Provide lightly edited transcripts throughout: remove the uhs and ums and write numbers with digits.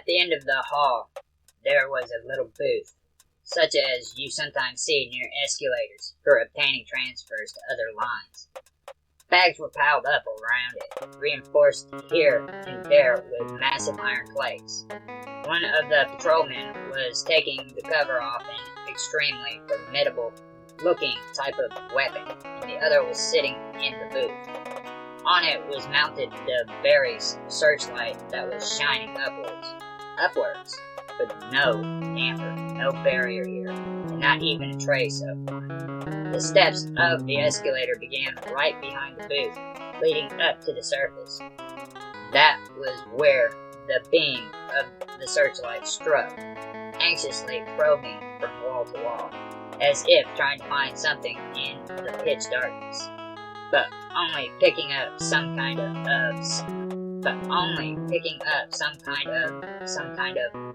At the end of the hall, there was a little booth, such as you sometimes see near escalators for obtaining transfers to other lines. Bags were piled up around it, reinforced here and there with massive iron plates. One of the patrolmen was taking the cover off an extremely formidable-looking type of weapon, and the other was sitting in the booth. On it was mounted the very searchlight that was shining upwards, but no damper, no barrier here, and not even a trace of one. The steps of the escalator began right behind the booth, leading up to the surface. That was where the beam of the searchlight struck, anxiously probing from wall to wall, as if trying to find something in the pitch darkness, but only picking up some kind of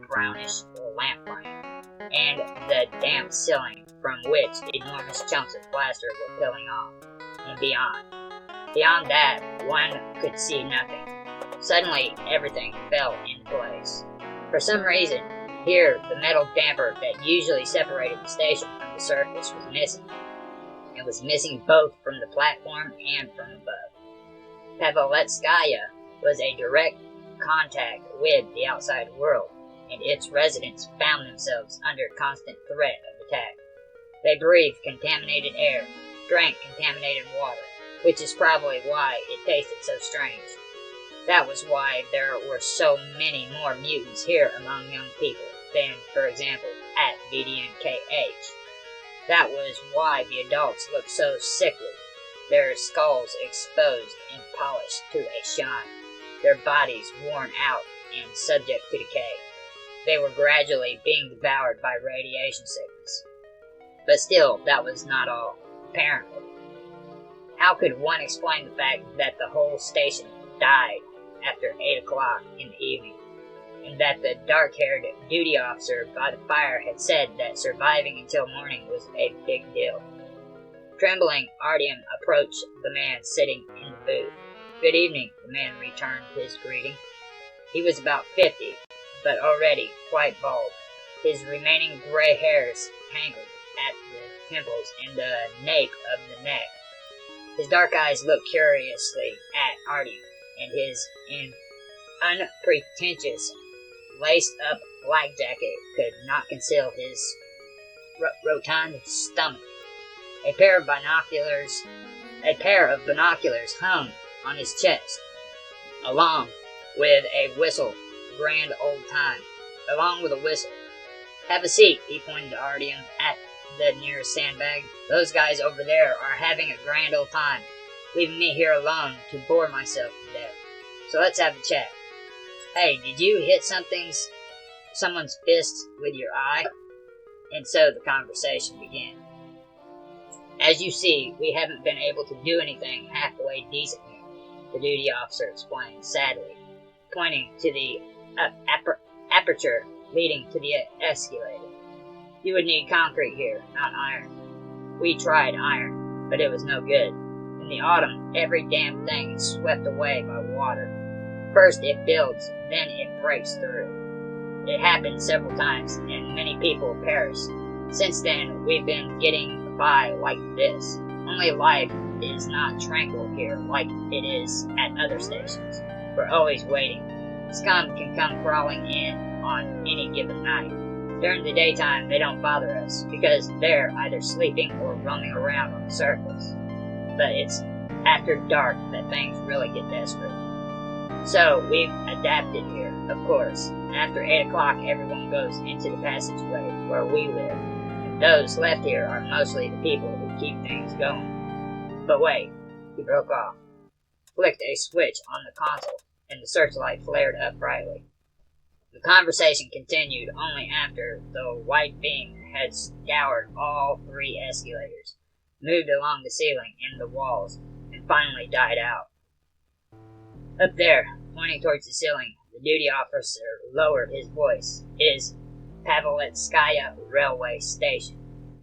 brownish lamplight, and the damp ceiling from which enormous chunks of plaster were peeling off, and beyond that, one could see nothing. Suddenly, everything fell in place. For some reason, here the metal damper that usually separated the station from the surface was missing. It was missing both from the platform and from above. Paveletskaya was a direct contact with the outside world, and its residents found themselves under constant threat of attack. They breathed contaminated air, drank contaminated water, which is probably why it tasted so strange. That was why there were so many more mutants here among young people than, for example, at VDNKH. That was why the adults looked so sickly, their skulls exposed and polished to a shine, their bodies worn out and subject to decay. They were gradually being devoured by radiation sickness. But still, that was not all, apparently. How could one explain the fact that the whole station died after 8 o'clock in the evening, and that the dark-haired duty officer by the fire had said that surviving until morning was a big deal? Trembling, Artyom approached the man sitting in the booth. "Good evening," the man returned his greeting. He was about 50, but already quite bald. His remaining gray hairs tangled at the temples and the nape of the neck. His dark eyes looked curiously at Artyom, and his unpretentious, laced-up black jacket could not conceal his rotund stomach. A pair of binoculars hung on his chest, along with a whistle. Grand old time, along with a whistle. "Have a seat," he pointed to Artyom at the nearest sandbag. "Those guys over there are having a grand old time, leaving me here alone to bore myself to death. So let's have a chat. Hey, did you hit someone's fist with your eye?" And so the conversation began. "As you see, we haven't been able to do anything halfway decent here," the duty officer explained sadly, pointing to the aperture leading to the escalator. "You would need concrete here, not iron. We tried iron, but it was no good. In the autumn, every damn thing is swept away by water. First it builds, then it breaks through. It happened several times, and many people perished. Since then, we've been getting by like this. Only life is not tranquil here like it is at other stations. We're always waiting. Scum can come crawling in on any given night. During the daytime, they don't bother us, because they're either sleeping or roaming around on the surface. But it's after dark that things really get desperate. So we've adapted here, of course. After 8 o'clock, everyone goes into the passageway where we live, and those left here are mostly the people who keep things going." But wait, he broke off, flicked a switch on the console, and the searchlight flared up brightly. The conversation continued only after the white beam had scoured all 3 escalators, moved along the ceiling and the walls, and finally died out. "Up there," pointing towards the ceiling, the duty officer lowered his voice, "is Paveletskaya railway station.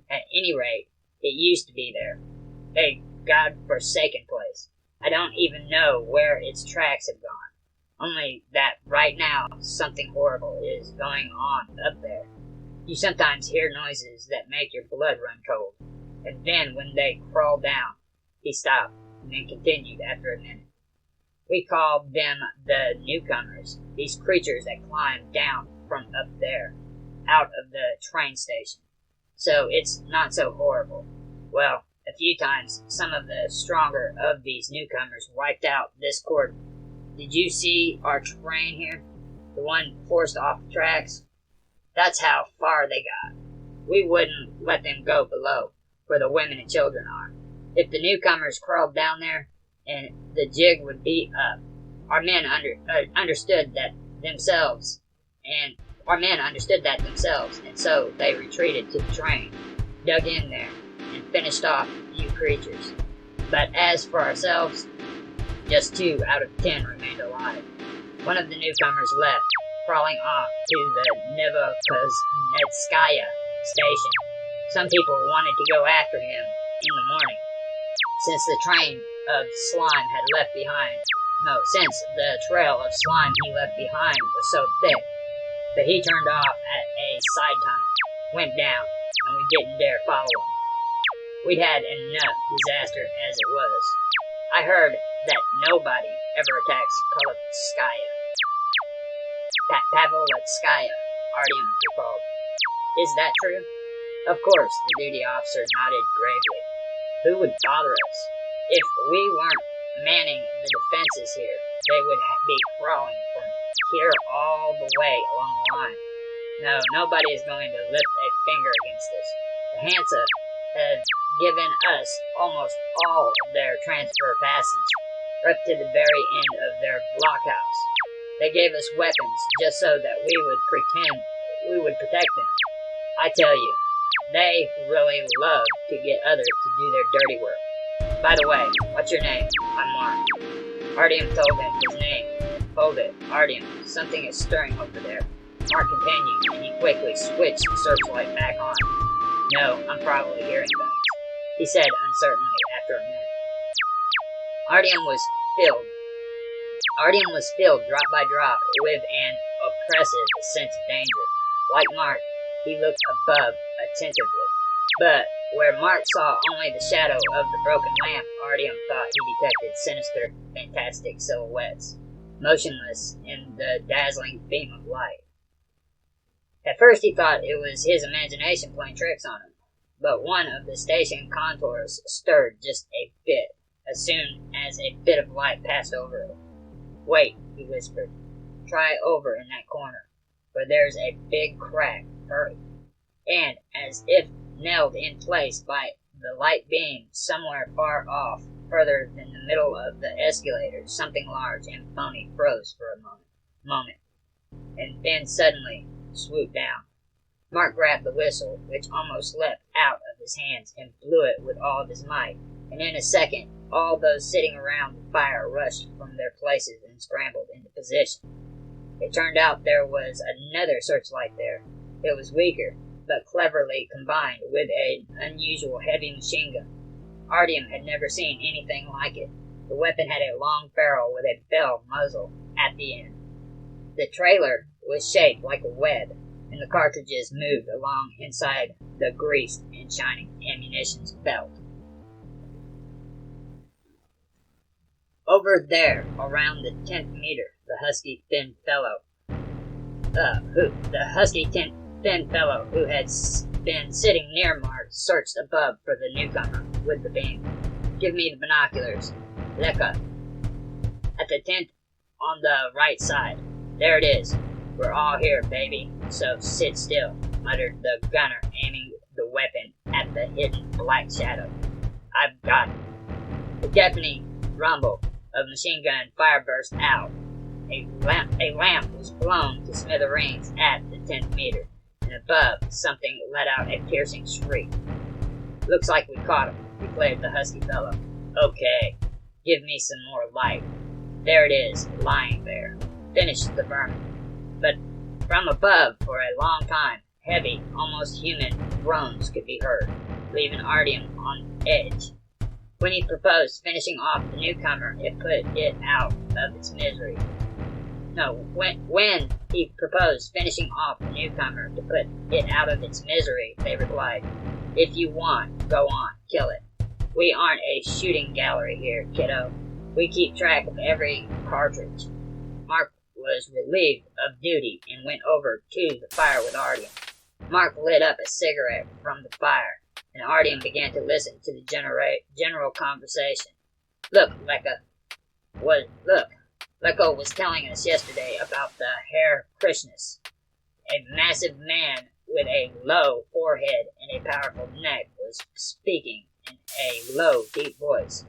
At any rate, it used to be there. A godforsaken place. I don't even know where its tracks have gone. Only that right now something horrible is going on up there. You sometimes hear noises that make your blood run cold. And then when they crawl down, he stopped and then continued after a minute. We call them the newcomers, these creatures that climb down from up there, out of the train station. So it's not so horrible. Well, a few times some of the stronger of these newcomers wiped out this cordon. Did you see our train here? The one forced off the tracks? That's how far they got. We wouldn't let them go below, where the women and children are. If the newcomers crawled down there, and the jig would be up. Our men understood that themselves, and so they retreated to the train, dug in there, and finished off a few creatures. But as for ourselves, just 2 out of 10 remained alive. One of the newcomers left, crawling off to the Novokosnetskaya station. Some people wanted to go after him in the morning, since the trail of slime he left behind was so thick. But he turned off at a side tunnel, went down, and we didn't dare follow him. We'd had enough disaster as it was. I heard that nobody ever attacks Pavlovskaya, Artyom recalled. Is that true? Of course, the duty officer nodded gravely. Who would bother us? If we weren't manning the defenses here, they would be crawling from here all the way along the line. No, nobody is going to lift a finger against us. The Hansa have given us almost all of their transfer passage, up to the very end of their blockhouse. They gave us weapons just so that we would pretend we would protect them. I tell you, they really love to get others to do their dirty work. By the way, what's your name? I'm Mark. Artyom told him his name. Hold it, Artyom, something is stirring over there. Mark continued, and he quickly switched the searchlight back on. No, I'm probably hearing things, he said uncertainly after a minute. Artyom was filled drop by drop with an oppressive sense of danger. Like Mark, he looked above attentively. But where Mark saw only the shadow of the broken lamp, Artyom thought he detected sinister, fantastic silhouettes, motionless in the dazzling beam of light. At first he thought it was his imagination playing tricks on him, but one of the station contours stirred just a bit, as soon as a bit of light passed over it. Wait, he whispered. Try over in that corner, where there's a big crack. Hurry. And, as if nailed in place by the light beam somewhere far off, further than the middle of the escalator, something large and bony froze for a moment, and then suddenly swooped down. Mark grabbed the whistle, which almost leapt out of his hands, and blew it with all of his might, and in a second all those sitting around the fire rushed from their places and scrambled into position. It turned out there was another searchlight there. It was weaker, but cleverly combined with an unusual heavy machine gun. Artyom had never seen anything like it. The weapon had a long barrel with a bell muzzle at the end. The trailer was shaped like a web, and the cartridges moved along inside the greased and shining ammunition belt. Over there, around the 10th meter, the husky thin fellow who had been sitting near Mark searched above for the newcomer with the beam. Give me the binoculars. Leka. At the 10th on the right side. There it is. We're all here, baby, so sit still, muttered the gunner, aiming the weapon at the hidden black shadow. I've got it. The deafening rumble of machine gun fire burst out. A lamp was blown to smithereens at the 10th meter, and above, something let out a piercing shriek. Looks like we caught him, declared the husky fellow. Okay, give me some more light. There it is, lying there. Finished the vermin. But from above, for a long time, heavy, almost human groans could be heard, leaving Artyom on edge. When he proposed finishing off the newcomer, it put it out of its misery. When he proposed finishing off the newcomer to put it out of its misery, they replied, "If you want, go on, kill it. We aren't a shooting gallery here, kiddo. We keep track of every cartridge." Mark was relieved of duty and went over to the fire with Artyom. Mark lit up a cigarette from the fire, and Artyom began to listen to the general conversation. Leko was telling us yesterday about the Herr Krishnus. A massive man with a low forehead and a powerful neck was speaking in a low, deep voice.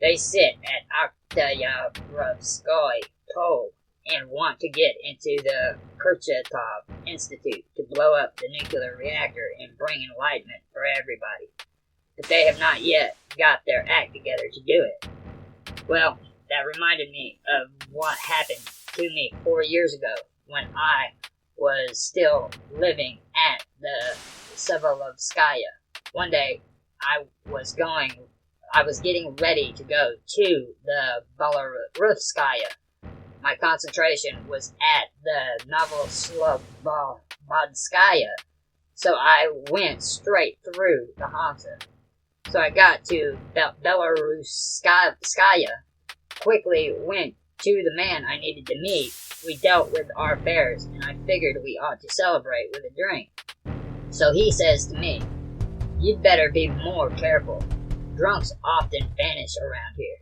"They sit at Oktyabrskaya Toll and want to get into the Kurchatov Institute to blow up the nuclear reactor and bring enlightenment for everybody. But they have not yet got their act together to do it." Well, that reminded me of what happened to me 4 years ago when I was still living at the Severovskaya. One day, I was getting ready to go to the Belarusskaya. My concentration was at the Novoslobodskaya, so I went straight through the Hansa. So I got to Belarusskaya, quickly went to the man I needed to meet. We dealt with our affairs, and I figured we ought to celebrate with a drink. So he says to me, "You'd better be more careful. Drunks often vanish around here."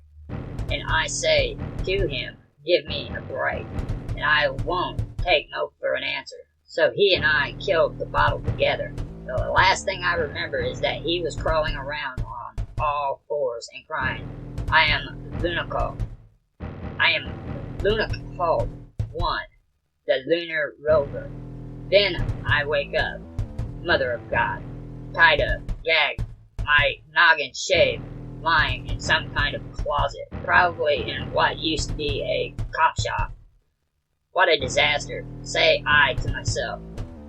And I say to him, "Give me a break, and I won't take no for an answer." So he and I killed the bottle together. The last thing I remember is that he was crawling around on all fours and crying, "I am Lunakov. I am Lunakov 1, the lunar rover." Then I wake up, mother of God, tied up, gagged, my noggin shaved, lying in some kind of closet, probably in what used to be a cop shop. What a disaster, say I to myself.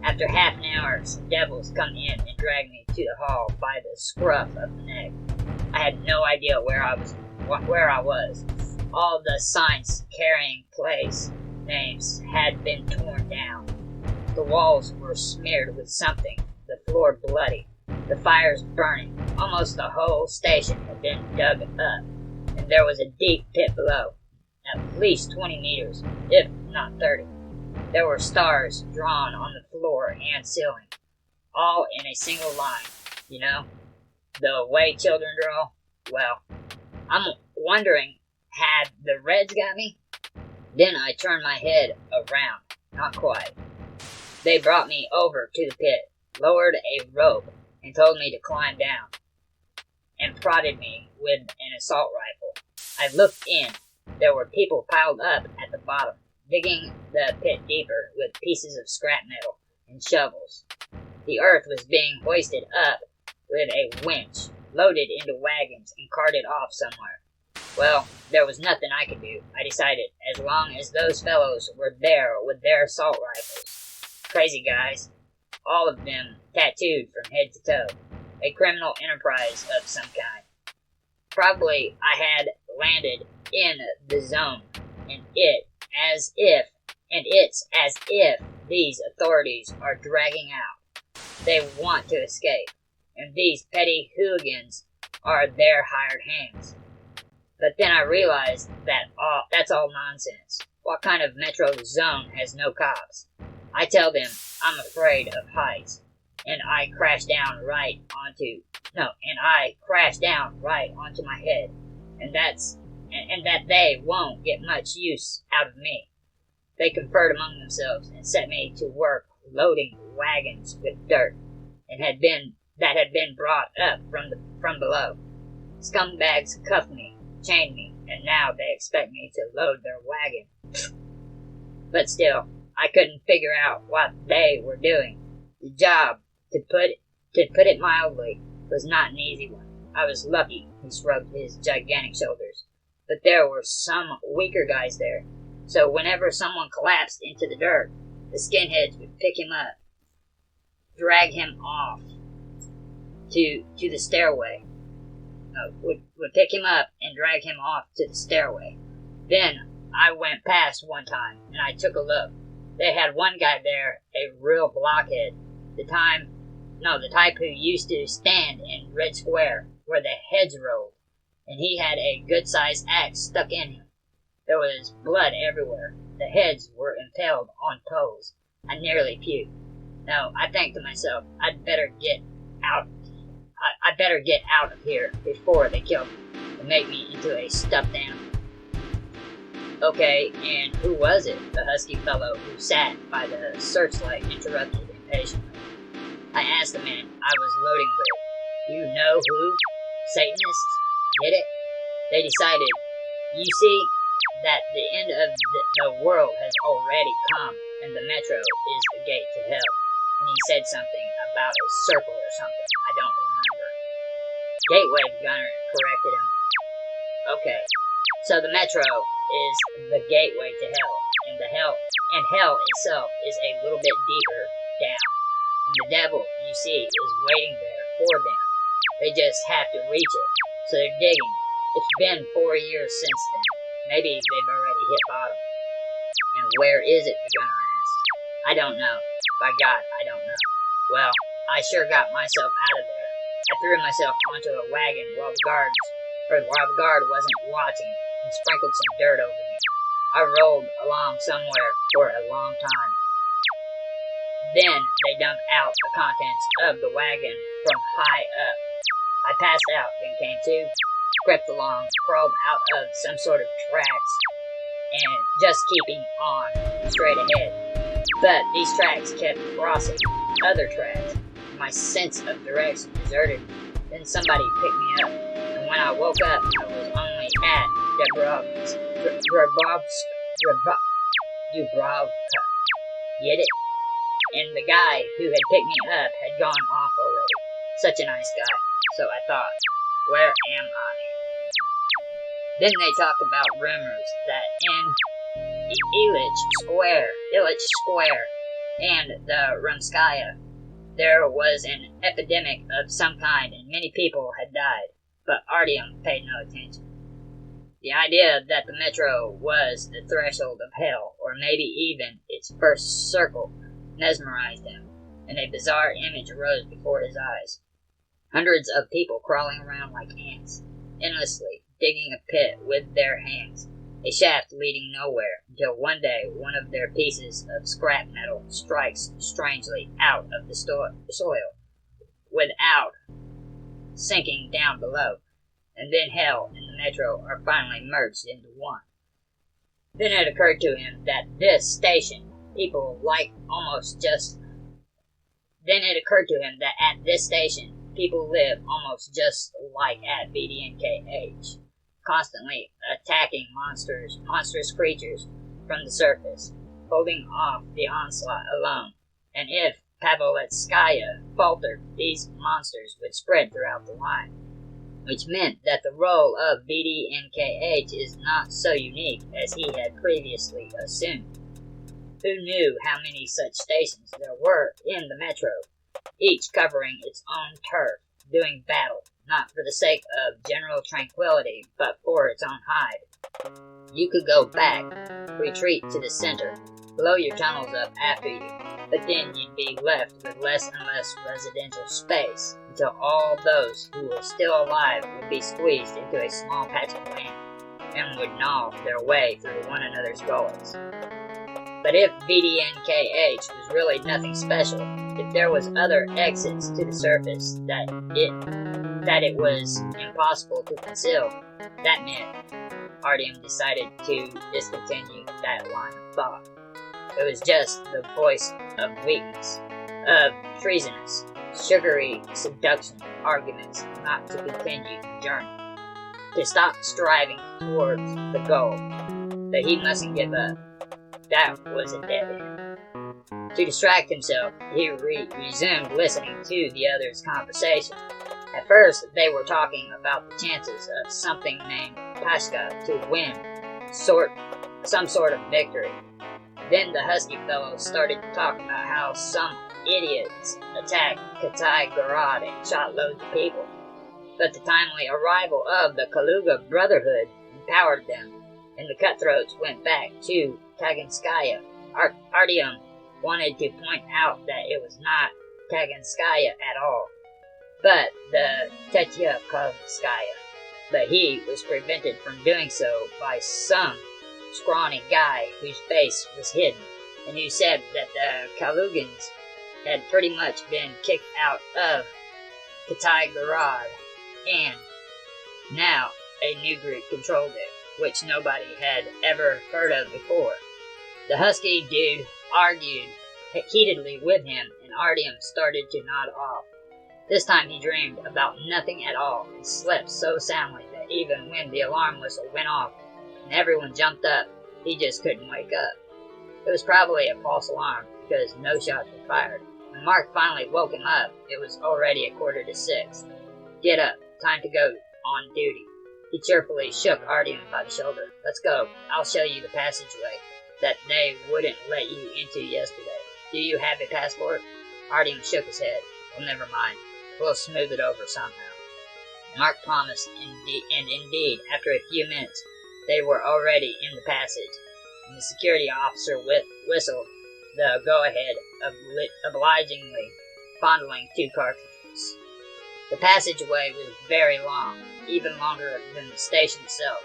After half an hour, some devils come in and drag me to the hall by the scruff of the neck. I had no idea where I was. All the signs carrying place names had been torn down. The walls were smeared with something, the floor bloody, the fires burning. Almost the whole station had been dug up, and there was a deep pit below, at least 20 meters, if not 30. There were stars drawn on the floor and ceiling, all in a single line, you know, the way children draw. Well, I'm wondering, had the Reds got me? Then I turned my head around. Not quite. They brought me over to the pit, lowered a rope, and told me to climb down, and prodded me with an assault rifle. I looked in. There were people piled up at the bottom, digging the pit deeper with pieces of scrap metal and shovels. The earth was being hoisted up with a winch, loaded into wagons, and carted off somewhere. Well, there was nothing I could do, I decided, as long as those fellows were there with their assault rifles. Crazy guys, all of them tattooed from head to toe. A criminal enterprise of some kind. Probably I had landed in the zone, and it's as if these authorities are dragging out. They want to escape, and these petty hooligans are their hired hands. But then I realized that's all nonsense. What kind of metro zone has no cops? I tell them I'm afraid of heights, and I crash down right onto my head, and that they won't get much use out of me. They conferred among themselves and set me to work loading wagons with dirt, and had been brought up from below. Scumbags cuffed me, chained me, and now they expect me to load their wagon. But still, I couldn't figure out what they were doing. The job, to put it mildly, was not an easy one. I was lucky, he shrugged his gigantic shoulders, but there were some weaker guys there. So whenever someone collapsed into the dirt, the skinheads would pick him up, drag him off to the stairway. Would pick him up and drag him off to the stairway. Then I went past one time, and I took a look. They had one guy there, a real blockhead. The type who used to stand in Red Square, where the heads rolled, and he had a good-sized axe stuck in him. There was blood everywhere. The heads were impaled on poles. I nearly puked. No, I think to myself, I'd better get out of here before they kill me and make me into a stuffed animal. Okay, and who was it? The husky fellow who sat by the searchlight interrupted impatiently. I asked the man I was loading with, "You know who? Satanists? Get it?" They decided, "You see, that the end of the world has already come, and the metro is the gate to hell." And he said something about a circle or something. I don't remember. "Gateway," the gunner corrected him. Okay, so the metro is the gateway to hell, and hell itself is a little bit deeper down. And the devil, you see, is waiting there for them. They just have to reach it, so they're digging. It's been 4 years since then. Maybe they've already hit bottom. "And where is it?" the gunner asked. "I don't know. By God, I don't know. Well, I sure got myself out of there. I threw myself onto a wagon while the guard wasn't watching, and sprinkled some dirt over me. I rolled along somewhere for a long time. Then they dumped out the contents of the wagon from high up. I passed out, then came to, crept along, crawled out of some sort of tracks, and just keeping on straight ahead. But these tracks kept crossing other tracks. My sense of direction deserted me. Then somebody picked me up, and when I woke up, I was only at Dubrovka. Get it? And the guy who had picked me up had gone off already. Such a nice guy. So I thought, where am I? Then they talked about rumors that in Illich Square, and the Rumskaya, there was an epidemic of some kind and many people had died, but Artyom paid no attention. The idea that the metro was the threshold of hell, or maybe even its first circle, mesmerized him, and a bizarre image arose before his eyes. Hundreds of people crawling around like ants, endlessly digging a pit with their hands, a shaft leading nowhere, until one day one of their pieces of scrap metal strikes strangely out of the soil, without sinking down below, and then hell and the metro are finally merged into one. Then it occurred to him that this station, at this station, people live almost just like at BDNKH, constantly attacking monstrous creatures from the surface, holding off the onslaught alone. And if Pavlovskaya faltered, these monsters would spread throughout the line, which meant that the role of BDNKH is not so unique as he had previously assumed. Who knew how many such stations there were in the metro, each covering its own turf, doing battle, not for the sake of general tranquility, but for its own hide. You could go back, retreat to the center, blow your tunnels up after you, but then you'd be left with less and less residential space, until all those who were still alive would be squeezed into a small patch of land, and would gnaw their way through one another's gullies. But if BDNKH was really nothing special, if there was other exits to the surface that it was impossible to conceal, that meant Artyom decided to discontinue that line of thought. It was just the voice of weakness, of treasonous, sugary seduction arguments not to continue the journey, to stop striving towards the goal, that he mustn't give up. That was a dead end. To distract himself, he resumed listening to the others' conversation. At first, they were talking about the chances of something named Pashka to win some sort of victory. Then the husky fellow started to talk about how some idiots attacked Katai Garad and shot loads of people. But the timely arrival of the Kaluga Brotherhood empowered them, and the cutthroats went back to Taganskaya. Artyom wanted to point out that it was not Taganskaya at all, but the Tetykovskaya. But he was prevented from doing so by some scrawny guy whose face was hidden, and who said that the Kalugins had pretty much been kicked out of Kitaygorod, and now a new group controlled it, which nobody had ever heard of before. The husky dude argued heatedly with him, and Artyom started to nod off. This time he dreamed about nothing at all, and slept so soundly that even when the alarm whistle went off and everyone jumped up, he just couldn't wake up. It was probably a false alarm, because no shots were fired. When Mark finally woke him up, it was already 5:45. "Get up, time to go on duty." He cheerfully shook Artyom by the shoulder. "Let's go. I'll show you the passageway that they wouldn't let you into yesterday. Do you have a passport?" Artyom shook his head. "Well, never mind. We'll smooth it over somehow." Mark promised, and indeed, after a few minutes, they were already in the passage, and the security officer whistled the go-ahead, obligingly fondling 2 cartridges. The passageway was very long, even longer than the station itself.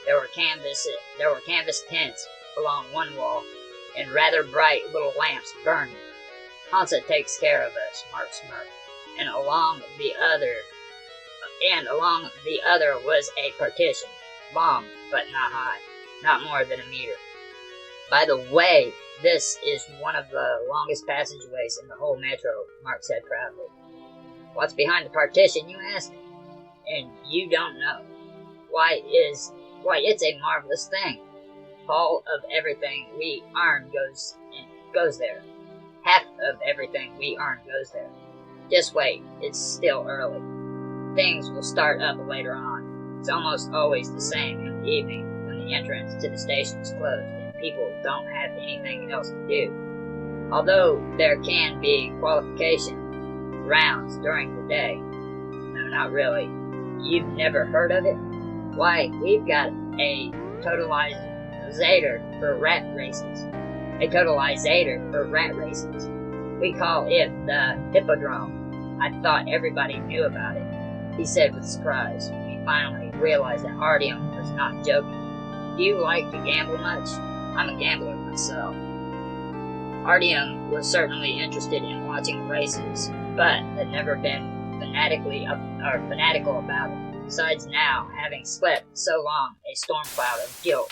There were canvas tents along one wall, and rather bright little lamps burning. "Hansa takes care of us," Mark smirked. And along the other was a partition, long but not high, not more than a meter. "By the way, this is one of the longest passageways in the whole metro," Mark said proudly. "What's behind the partition, you ask? And you don't know? Why, it's a marvelous thing. All of everything we earn goes there. Half of everything we earn goes there. Just wait, it's still early. Things will start up later on. It's almost always the same in the evening when the entrance to the station is closed and people don't have anything else to do. Although there can be qualification rounds during the day." "No, not really. You've never heard of it? Why, we've got a totalizator for rat races. We call it the Hippodrome. I thought everybody knew about it," he said with surprise, when he finally realized that Artyom was not joking. "Do you like to gamble much? I'm a gambler myself." Artyom was certainly interested in watching races, but had never been fanatical about it. Besides, now, having slept so long, a storm cloud of guilt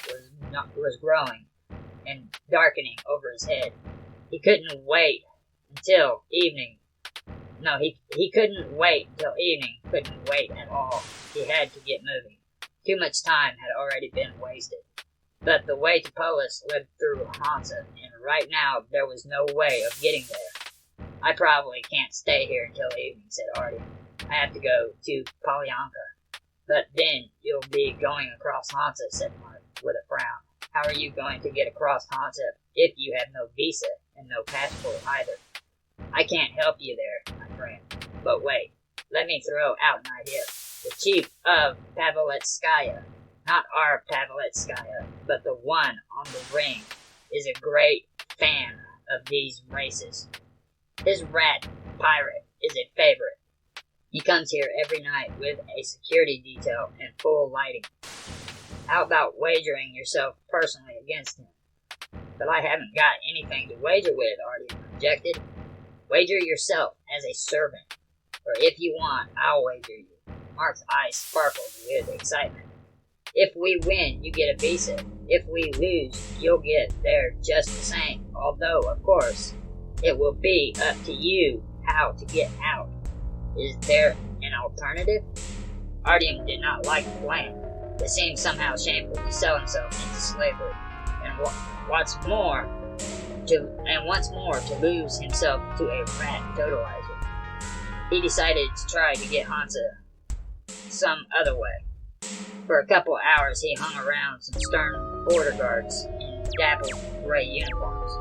was growing and darkening over his head. He couldn't wait until evening. He couldn't wait until evening, couldn't wait at all. He had to get moving. Too much time had already been wasted. But the way to Polis led through Hansa, and right now there was no way of getting there. "I probably can't stay here until evening," said Artyom. "I have to go to Polyanka." "But then you'll be going across Hansa," said Mark, with a frown. "How are you going to get across Hansa if you have no visa and no passport either?" "I can't help you there, my friend. But wait, let me throw out an idea. The chief of Paveletskaya, not our Paveletskaya, but the one on the ring, is a great fan of these races. His rat pirate is a favorite. He comes here every night with a security detail and full lighting. How about wagering yourself personally against him?" "But I haven't got anything to wager with," Artyom objected. "Wager yourself as a servant, or if you want, I'll wager you." Mark's eyes sparkled with excitement. "If we win, you get a visa. If we lose, you'll get there just the same, although, of course, it will be up to you how to get out. Is there an alternative?" Artyom did not like the plan. It seemed somehow shameful to sell himself into slavery, and once more to lose himself to a rat totalizer. He decided to try to get Hansa some other way. For a couple of hours he hung around some stern border guards in dappled gray uniforms.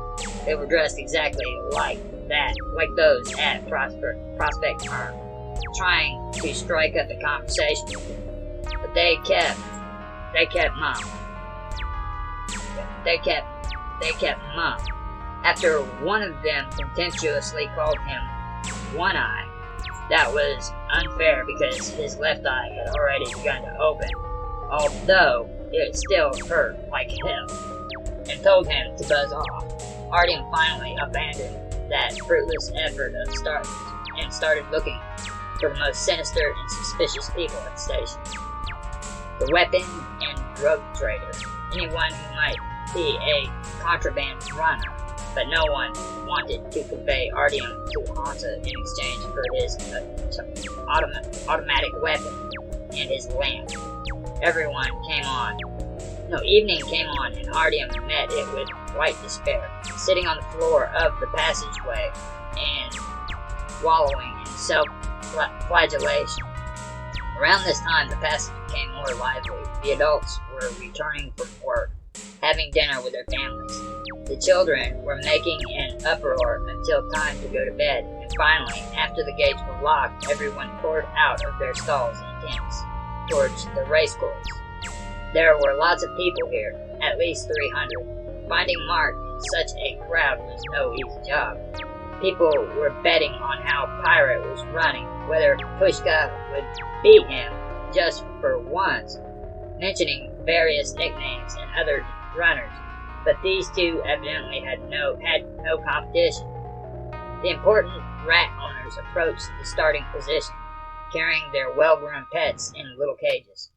They were dressed exactly like those at Prospect Farm, trying to strike up a conversation with him. But they kept mum. they kept mum. After one of them contemptuously called him One Eye, that was unfair because his left eye had already begun to open, although it still hurt like hell, and told him to buzz off. Artyom finally abandoned that fruitless effort of started looking for the most sinister and suspicious people at the station. The weapon and drug trader, anyone who might be a contraband runner, but no one wanted to convey Artyom to Hansa in exchange for his automatic weapon and his lamp. Evening came on, and Artyom met it with white despair, sitting on the floor of the passageway and wallowing in self-flagellation. Around this time, the passage became more lively. The adults were returning from work, having dinner with their families. The children were making an uproar until time to go to bed, and finally, after the gates were locked, everyone poured out of their stalls and tents towards the racecourse. There were lots of people here, at least 300. Finding Mark in such a crowd was no easy job. People were betting on how Pirate was running, whether Pushka would beat him just for once, mentioning various nicknames and other runners, but these two evidently had no competition. The important rat owners approached the starting position, carrying their well-groomed pets in little cages.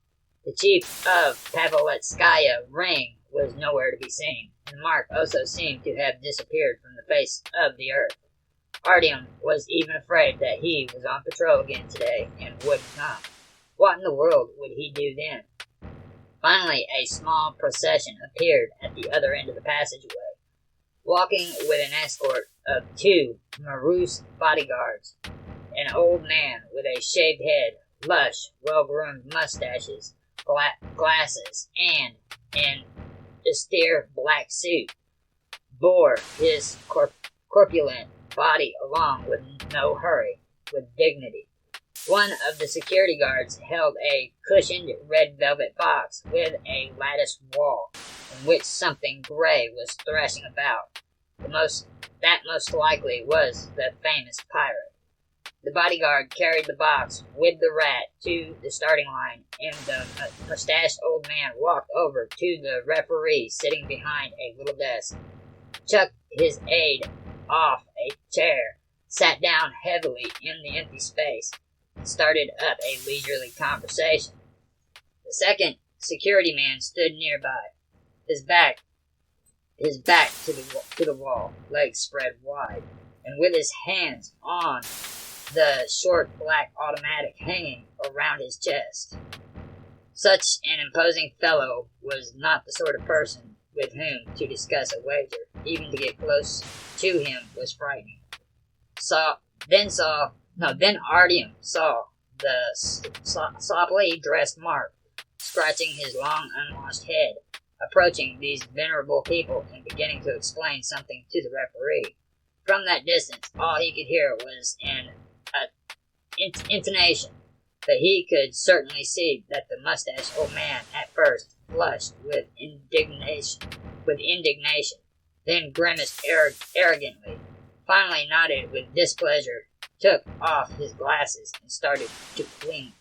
The chief of Pavlovskaya Ring was nowhere to be seen, and Mark also seemed to have disappeared from the face of the earth. Artyom was even afraid that he was on patrol again today and wouldn't come. What in the world would he do then? Finally, a small procession appeared at the other end of the passageway, walking with an escort of 2 Maroose bodyguards, an old man with a shaved head, lush, well-groomed mustaches, glasses, and an austere black suit, bore his corpulent body along with no hurry, with dignity. One of the security guards held a cushioned red velvet box with a latticed wall, in which something gray was thrashing about. That most likely was the famous pirate. The bodyguard carried the box with the rat to the starting line, and the mustached old man walked over to the referee sitting behind a little desk, chucked his aide off a chair, sat down heavily in the empty space, and started up a leisurely conversation. The second security man stood nearby, his back to the wall, legs spread wide, and with his hands on the short black automatic hanging around his chest. Such an imposing fellow was not the sort of person with whom to discuss a wager. Even to get close to him was frightening. Then Artyom saw the sloppily dressed Mark, scratching his long unwashed head, approaching these venerable people and beginning to explain something to the referee. From that distance, all he could hear was an intonation, but he could certainly see that the mustached old man at first flushed with indignation, then grimaced arrogantly, finally nodded with displeasure, took off his glasses, and started to clean